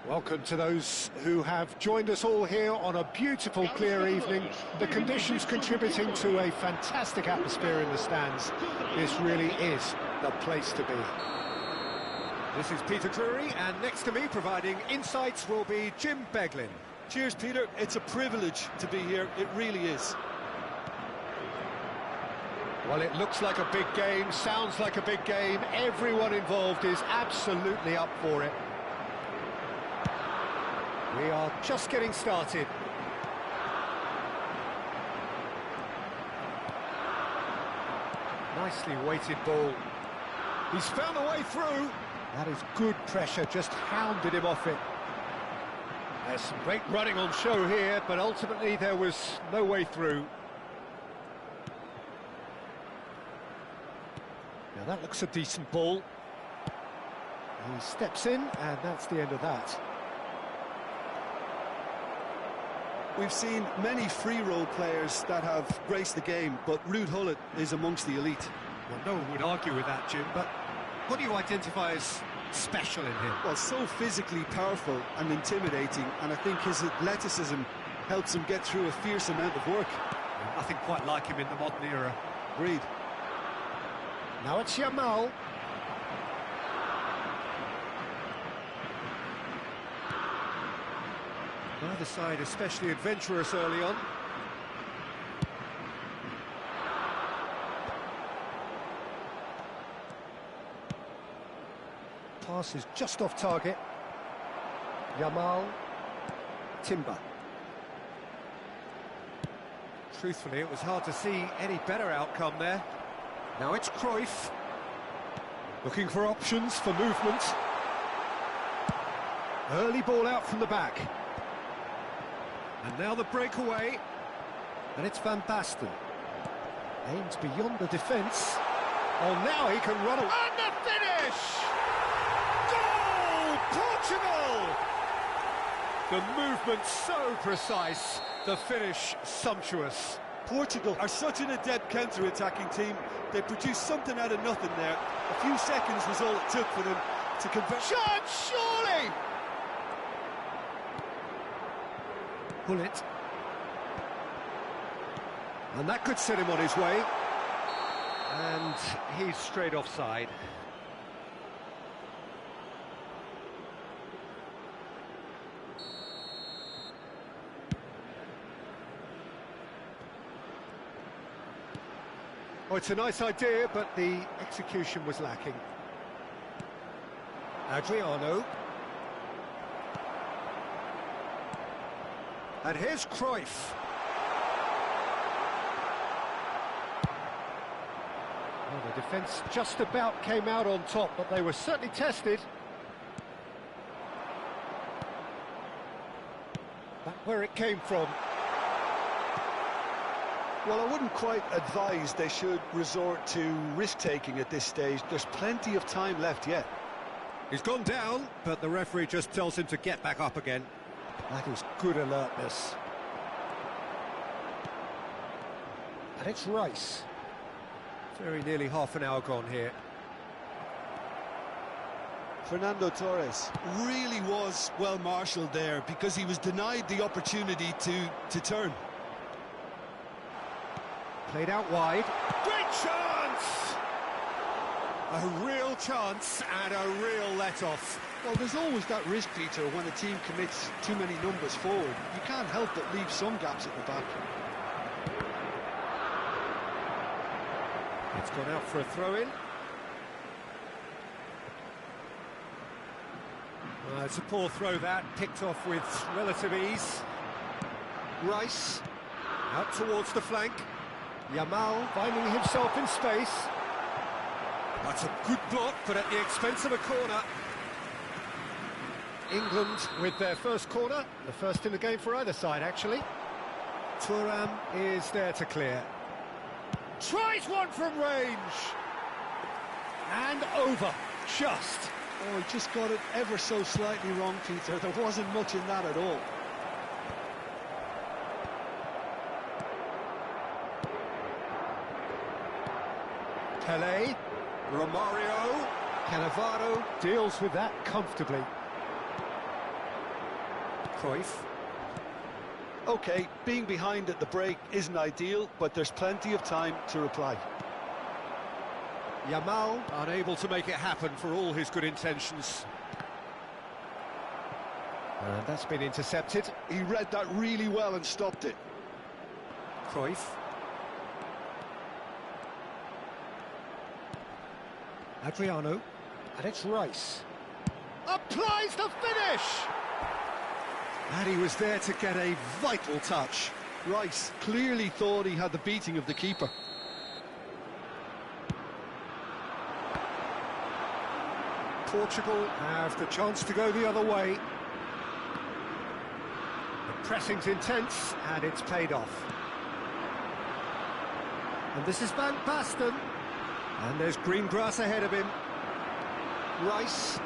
Welcome to those who have joined us all here on a beautiful, clear evening. The conditions contributing to a fantastic atmosphere in the stands. This really is the place to be. This is Peter Drury, and next to me, providing insights, will be Jim Beglin. Cheers, Peter. It's a privilege to be here. It really is. Well, it looks like a big game, sounds like a big game. Everyone involved is absolutely up for it. We are just getting started. Nicely weighted ball. He's found a way through. That is good pressure, just hounded him off it. There's some great running on show here, but ultimately there was no way through. Now that looks a decent ball. He steps in, and that's the end of that. We've seen many free role players that have graced the game, but Ruud Gullit is amongst the elite. Well, no one would argue with that, Jim, but what do you identify as special in him? Well, so physically powerful and intimidating, and I think his athleticism helps him get through a fierce amount of work. Nothing quite like him in the modern era. Agreed. Now it's Yamal. Neither side especially adventurous early on. Pass is just off target. Yamal. Timber. Truthfully, it was hard to see any better outcome there. Now it's Cruyff. Looking for options for movement. Early ball out from the back. And now the breakaway. And it's Van Basten. Aims beyond the defence. Oh, now he can run away. And the finish! Goal! Portugal! The movement so precise, the finish sumptuous. Portugal are such an adept counter-attacking team. They produced something out of nothing there. A few seconds was all it took for them to convert. Shot, surely! Gullit. And that could set him on his way. And he's straight offside. Oh, it's a nice idea, but the execution was lacking. Adriano. And here's Cruyff. Well, the defence just about came out on top, but they were certainly tested. Back where it came from. Well, I wouldn't quite advise they should resort to risk-taking at this stage. There's plenty of time left yet. He's gone down, but the referee just tells him to get back up again. That is good alertness. And it's Rice. Very nearly half an hour gone here. Fernando Torres really was well marshalled there because he was denied the opportunity to turn. Played out wide. Great chance! A real chance and a real let-off. Well, there's always that risk, Peter, when a team commits too many numbers forward. You can't help but leave some gaps at the back. It's gone out for a throw-in. It's a poor throw that, picked off with relative ease. Rice, out towards the flank. Yamal finding himself in space. That's a good block, but at the expense of a corner. England with their first corner, the first in the game for either side, actually. Thuram is there to clear. Tries one from range. And over, just. Oh, he just got it ever so slightly wrong, Peter. There wasn't much in that at all. Pelé, Romario, Cannavaro deals with that comfortably. Cruyff. OK, being behind at the break isn't ideal, but there's plenty of time to reply. Yamal, unable to make it happen for all his good intentions. And that's been intercepted. He read that really well and stopped it. Cruyff. Adriano. And it's Rice. Applies the finish! And he was there to get a vital touch. Rice clearly thought he had the beating of the keeper. Portugal have the chance to go the other way. The pressing's intense, and it's paid off. And this is Van Basten. And there's green grass ahead of him. Rice.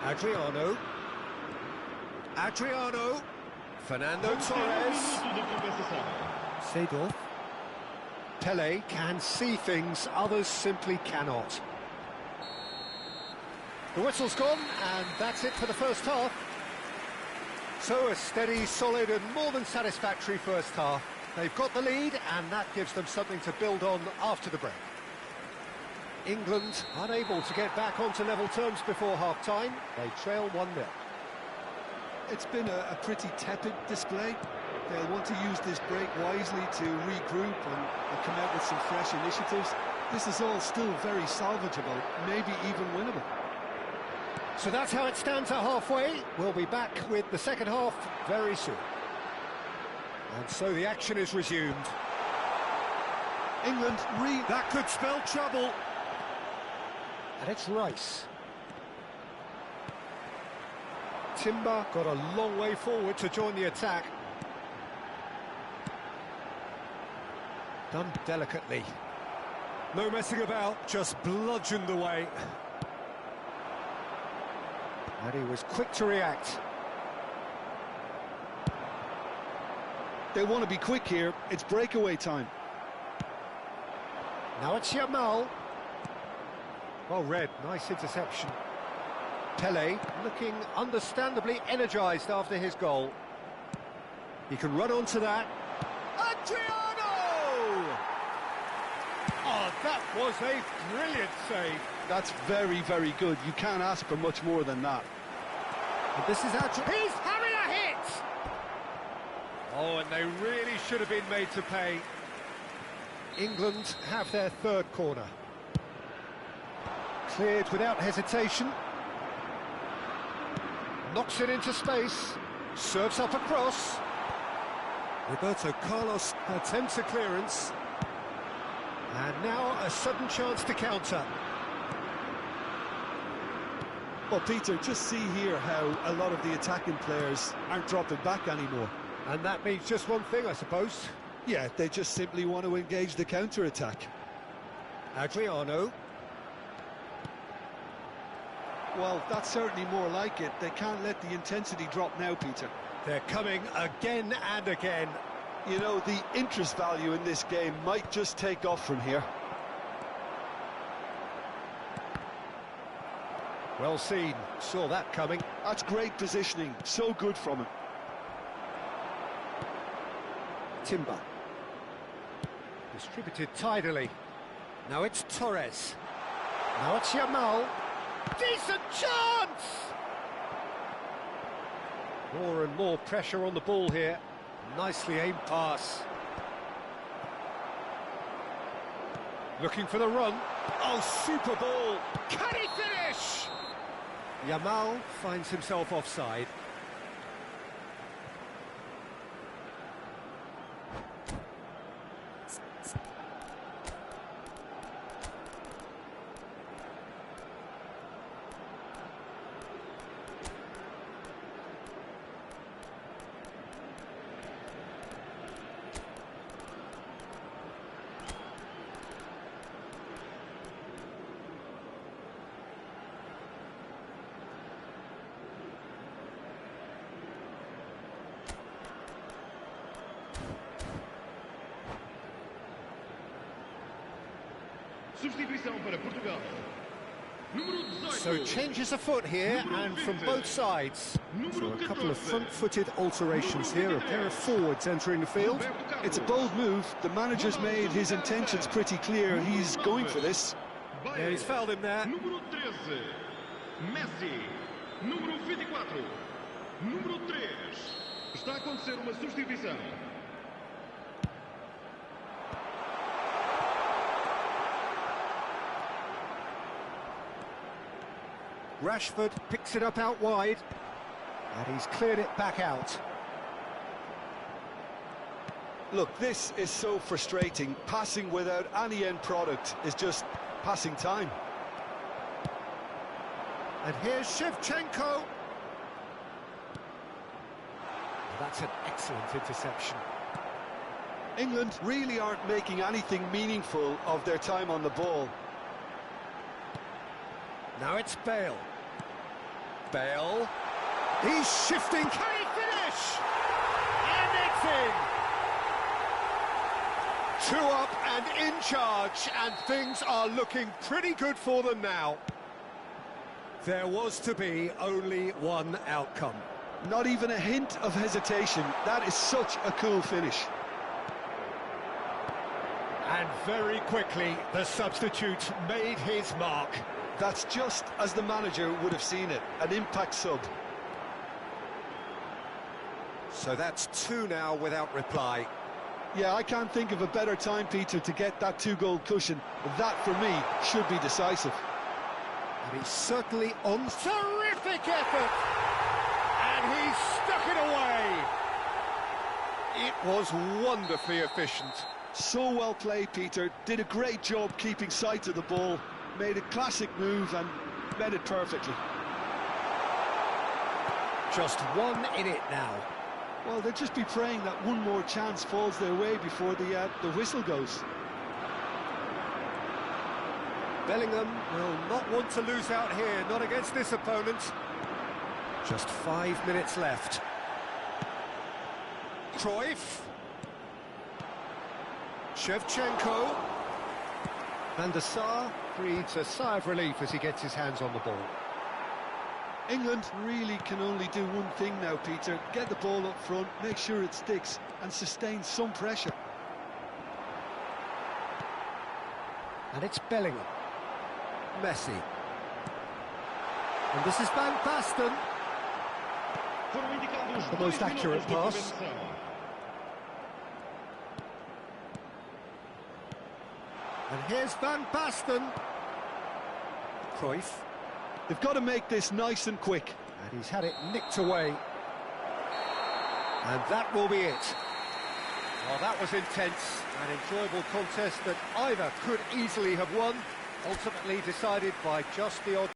Adriano. Adriano. Fernando Torres. Seedorf. Pele can see things others simply cannot. The whistle's gone, and that's it for the first half. So a steady, solid and more than satisfactory first half. They've got the lead, and that gives them something to build on after the break. England unable to get back onto level terms before half-time. They trail 1-0. It's been a pretty tepid display. They'll want to use this break wisely to regroup and come out with some fresh initiatives. This is all still very salvageable, maybe even winnable. So that's how it stands at halfway. We'll be back with the second half very soon. And so the action is resumed. England that could spell trouble. And it's Rice. Timber got a long way forward to join the attack. Done delicately. No messing about, just bludgeoned away. And he was quick to react. They want to be quick here. It's breakaway time. Now it's Yamal. Well read, nice interception. Pele looking understandably energised after his goal. He can run onto that. Adriano! Oh, that was a brilliant save. That's very, very good. You can't ask for much more than that. And this is Adriano. He's having a hit! Oh, and they really should have been made to pay. England have their third corner. Cleared without hesitation. Knocks it into space. Serves up across. Roberto Carlos attempts a clearance. And now a sudden chance to counter. Well, Peter, just see here how a lot of the attacking players aren't dropping back anymore. And that means just one thing, I suppose. Yeah, they just simply want to engage the counter-attack. Adriano. Well, that's certainly more like it. They can't let the intensity drop now, Peter. They're coming again and again. You know, the interest value in this game might just take off from here. Well seen, saw that coming. That's great positioning, so good from him. Timber. Distributed tidily. Now it's Torres. Now it's Yamal. Decent chance! More and more pressure on the ball here. Nicely aimed pass. Looking for the run. Oh, super ball! Can he finish? Yamal finds himself offside. Substituição para Portugal. So changes afoot here, and from both sides. So a couple of front-footed alterations here, a pair of forwards entering the field. It's a bold move. The manager's made his intentions pretty clear. He's going for this. Yeah, he's fouled him there. Número 13, Messi. Número 24, número 3. Está a acontecer uma substituição. Rashford picks it up out wide, and he's cleared it back out. Look, this is so frustrating. Passing without any end product is just passing time. And here's Shevchenko. That's an excellent interception. England really aren't making anything meaningful of their time on the ball. Now it's Bale. Bale. He's shifting. Can he finish? And it's in. 2 up and in charge, and things are looking pretty good for them now. There was to be only one outcome. Not even a hint of hesitation. That is such a cool finish. And very quickly, the substitute made his mark. That's just as the manager would have seen it, an impact sub. So that's 2 now without reply. Yeah, I can't think of a better time, Peter, to get that 2-goal cushion. That, for me, should be decisive. And he's certainly on. Terrific effort! And he's stuck it away! It was wonderfully efficient. So well played, Peter. Did a great job keeping sight of the ball. Made a classic move and met it perfectly. Just 1 in it now. Well, they'll just be praying that one more chance falls their way before the whistle goes. Bellingham will not want to lose out here, not against this opponent. Just 5 minutes left. Cruyff. Shevchenko. Van der Sar breathes a sigh of relief as he gets his hands on the ball. England really can only do one thing now, Peter. Get the ball up front, make sure it sticks, and sustain some pressure. And it's Bellingham. Messi. And this is Van Basten. The most accurate pass. And here's Van Basten. Cruyff. They've got to make this nice and quick. And he's had it nicked away. And that will be it. Well, that was intense, an enjoyable contest that either could easily have won, ultimately decided by just the odd